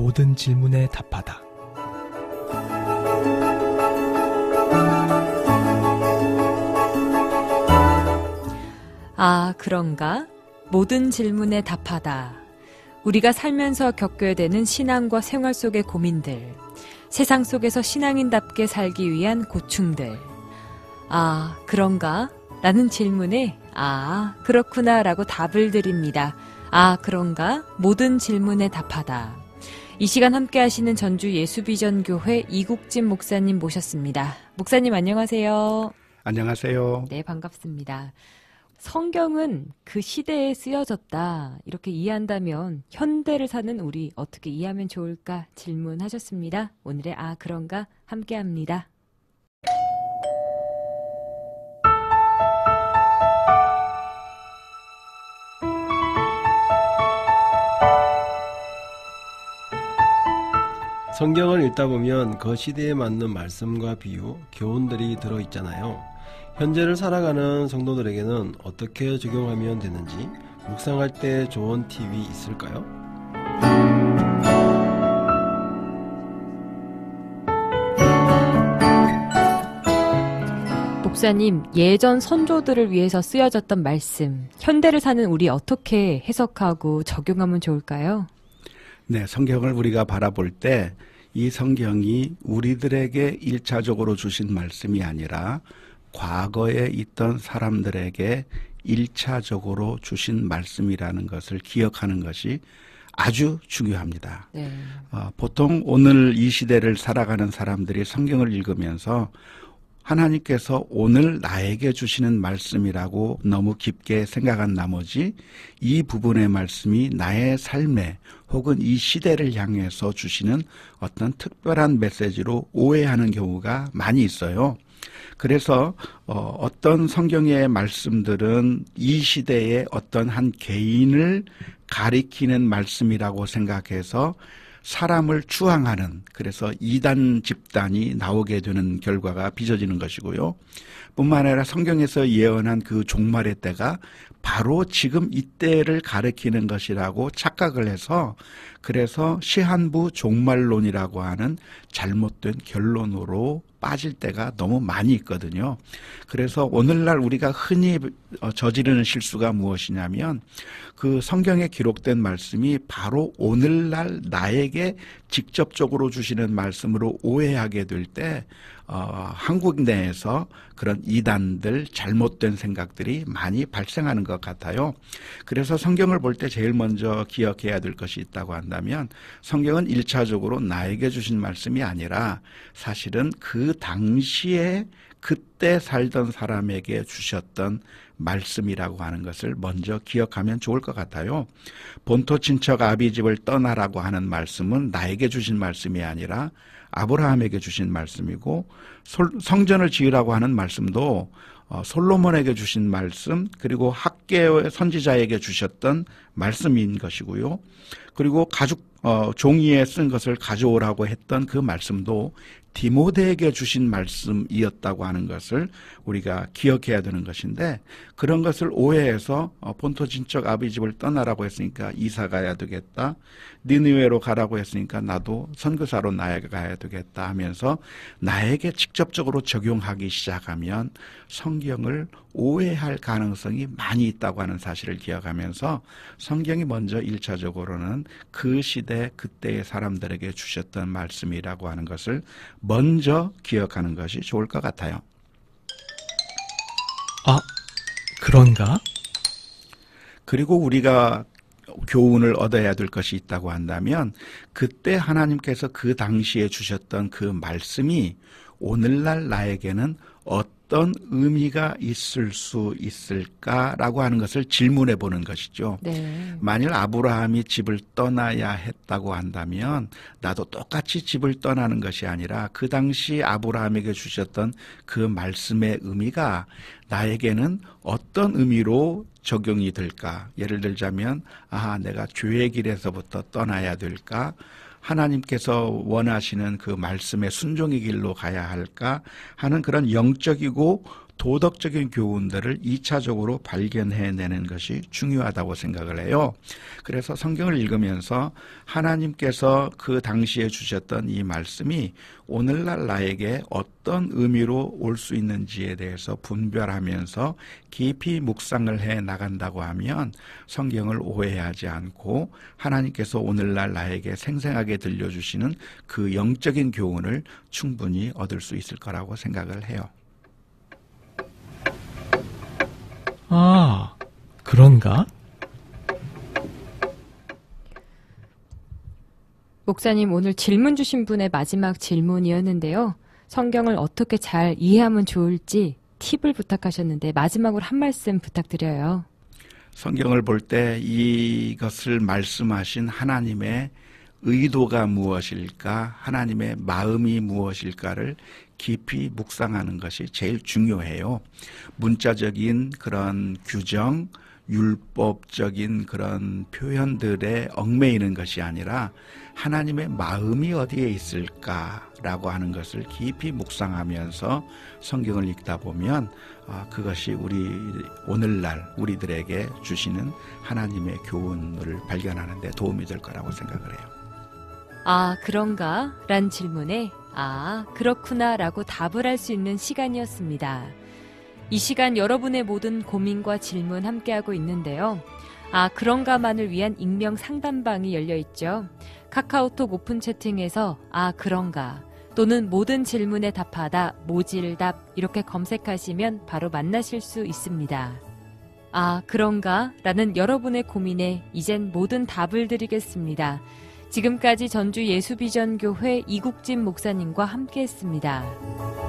모든 질문에 답하다. 아, 그런가? 모든 질문에 답하다. 우리가 살면서 겪어야 되는 신앙과 생활 속의 고민들, 세상 속에서 신앙인답게 살기 위한 고충들. 아, 그런가? 라는 질문에 아, 그렇구나 라고 답을 드립니다. 아, 그런가? 모든 질문에 답하다. 이 시간 함께 하시는 전주 예수비전교회 이국진 목사님 모셨습니다. 목사님 안녕하세요. 안녕하세요. 네, 반갑습니다. 성경은 그 시대에 쓰여졌다. 이렇게 이해한다면 현대를 사는 우리 어떻게 이해하면 좋을까 질문하셨습니다. 오늘의 아, 그런가 함께 합니다. 성경을 읽다 보면 그 시대에 맞는 말씀과 비유, 교훈들이 들어있잖아요. 현재를 살아가는 성도들에게는 어떻게 적용하면 되는지 묵상할 때 좋은 팁이 있을까요? 목사님, 예전 선조들을 위해서 쓰여졌던 말씀, 현대를 사는 우리 어떻게 해석하고 적용하면 좋을까요? 네, 성경을 우리가 바라볼 때 이 성경이 우리들에게 일차적으로 주신 말씀이 아니라 과거에 있던 사람들에게 일차적으로 주신 말씀이라는 것을 기억하는 것이 아주 중요합니다. 네. 보통 오늘 이 시대를 살아가는 사람들이 성경을 읽으면서 하나님께서 오늘 나에게 주시는 말씀이라고 너무 깊게 생각한 나머지 이 부분의 말씀이 나의 삶에 혹은 이 시대를 향해서 주시는 어떤 특별한 메시지로 오해하는 경우가 많이 있어요. 그래서 어떤 성경의 말씀들은 이 시대의 어떤 한 개인을 가리키는 말씀이라고 생각해서 사람을 추앙하는, 그래서 이단 집단이 나오게 되는 결과가 빚어지는 것이고요. 뿐만 아니라 성경에서 예언한 그 종말의 때가 바로 지금 이때를 가리키는 것이라고 착각을 해서 그래서 시한부 종말론이라고 하는 잘못된 결론으로 빠질 때가 너무 많이 있거든요. 그래서 오늘날 우리가 흔히 저지르는 실수가 무엇이냐면 그 성경에 기록된 말씀이 바로 오늘날 나에게 직접적으로 주시는 말씀으로 오해하게 될 때 한국 내에서 그런 이단들 잘못된 생각들이 많이 발생하는 것 같아요. 그래서 성경을 볼 때 제일 먼저 기억해야 될 것이 있다고 한다면 성경은 1차적으로 나에게 주신 말씀이 아니라 사실은 그 당시에 그때 살던 사람에게 주셨던 말씀이라고 하는 것을 먼저 기억하면 좋을 것 같아요. 본토 친척 아비집을 떠나라고 하는 말씀은 나에게 주신 말씀이 아니라 아브라함에게 주신 말씀이고, 성전을 지으라고 하는 말씀도 솔로몬에게 주신 말씀, 그리고 학개의 선지자에게 주셨던 말씀인 것이고요. 그리고 가죽 종이에 쓴 것을 가져오라고 했던 그 말씀도 디모데에게 주신 말씀이었다고 하는 것을 우리가 기억해야 되는 것인데, 그런 것을 오해해서 본토 친척 아비집을 떠나라고 했으니까 이사 가야 되겠다, 니느웨로 가라고 했으니까 나도 선교사로 나아가야 되겠다 하면서 나에게 직접적으로 적용하기 시작하면 성경을 오해할 가능성이 많이 있다고 하는 사실을 기억하면서 성경이 먼저 1차적으로는 그 시대 그때의 사람들에게 주셨던 말씀이라고 하는 것을 먼저 기억하는 것이 좋을 것 같아요. 아, 그런가? 그리고 우리가 교훈을 얻어야 될 것이 있다고 한다면 그때 하나님께서 그 당시에 주셨던 그 말씀이 오늘날 나에게는 어떤 의미가 있을 수 있을까라고 하는 것을 질문해 보는 것이죠. 네. 만일 아브라함이 집을 떠나야 했다고 한다면 나도 똑같이 집을 떠나는 것이 아니라 그 당시 아브라함에게 주셨던 그 말씀의 의미가 나에게는 어떤 의미로 적용이 될까? 예를 들자면 내가 죄의 길에서부터 떠나야 될까? 하나님께서 원하시는 그 말씀의 순종의 길로 가야 할까 하는 그런 영적이고 도덕적인 교훈들을 2차적으로 발견해내는 것이 중요하다고 생각을 해요. 그래서 성경을 읽으면서 하나님께서 그 당시에 주셨던 이 말씀이 오늘날 나에게 어떤 의미로 올 수 있는지에 대해서 분별하면서 깊이 묵상을 해 나간다고 하면 성경을 오해하지 않고 하나님께서 오늘날 나에게 생생하게 들려주시는 그 영적인 교훈을 충분히 얻을 수 있을 거라고 생각을 해요. 아, 그런가? 목사님, 오늘 질문 주신 분의 마지막 질문이었는데요. 성경을 어떻게 잘 이해하면 좋을지 팁을 부탁하셨는데 마지막으로 한 말씀 부탁드려요. 성경을 볼 때 이것을 말씀하신 하나님의 의도가 무엇일까, 하나님의 마음이 무엇일까를 깊이 묵상하는 것이 제일 중요해요. 문자적인 그런 규정, 율법적인 그런 표현들에 얽매이는 것이 아니라 하나님의 마음이 어디에 있을까라고 하는 것을 깊이 묵상하면서 성경을 읽다 보면 그것이 오늘날 우리들에게 주시는 하나님의 교훈을 발견하는 데 도움이 될 거라고 생각을 해요. 아, 그런가? 란 질문에 아, 그렇구나 라고 답을 할 수 있는 시간이었습니다. 이 시간 여러분의 모든 고민과 질문 함께하고 있는데요. 아, 그런가만을 위한 익명 상담방이 열려있죠. 카카오톡 오픈 채팅에서 아, 그런가 또는 모든 질문에 답하다, 모질답 이렇게 검색하시면 바로 만나실 수 있습니다. 아, 그런가? 라는 여러분의 고민에 이젠 모든 답을 드리겠습니다. 지금까지 전주 예수비전교회 이국진 목사님과 함께했습니다.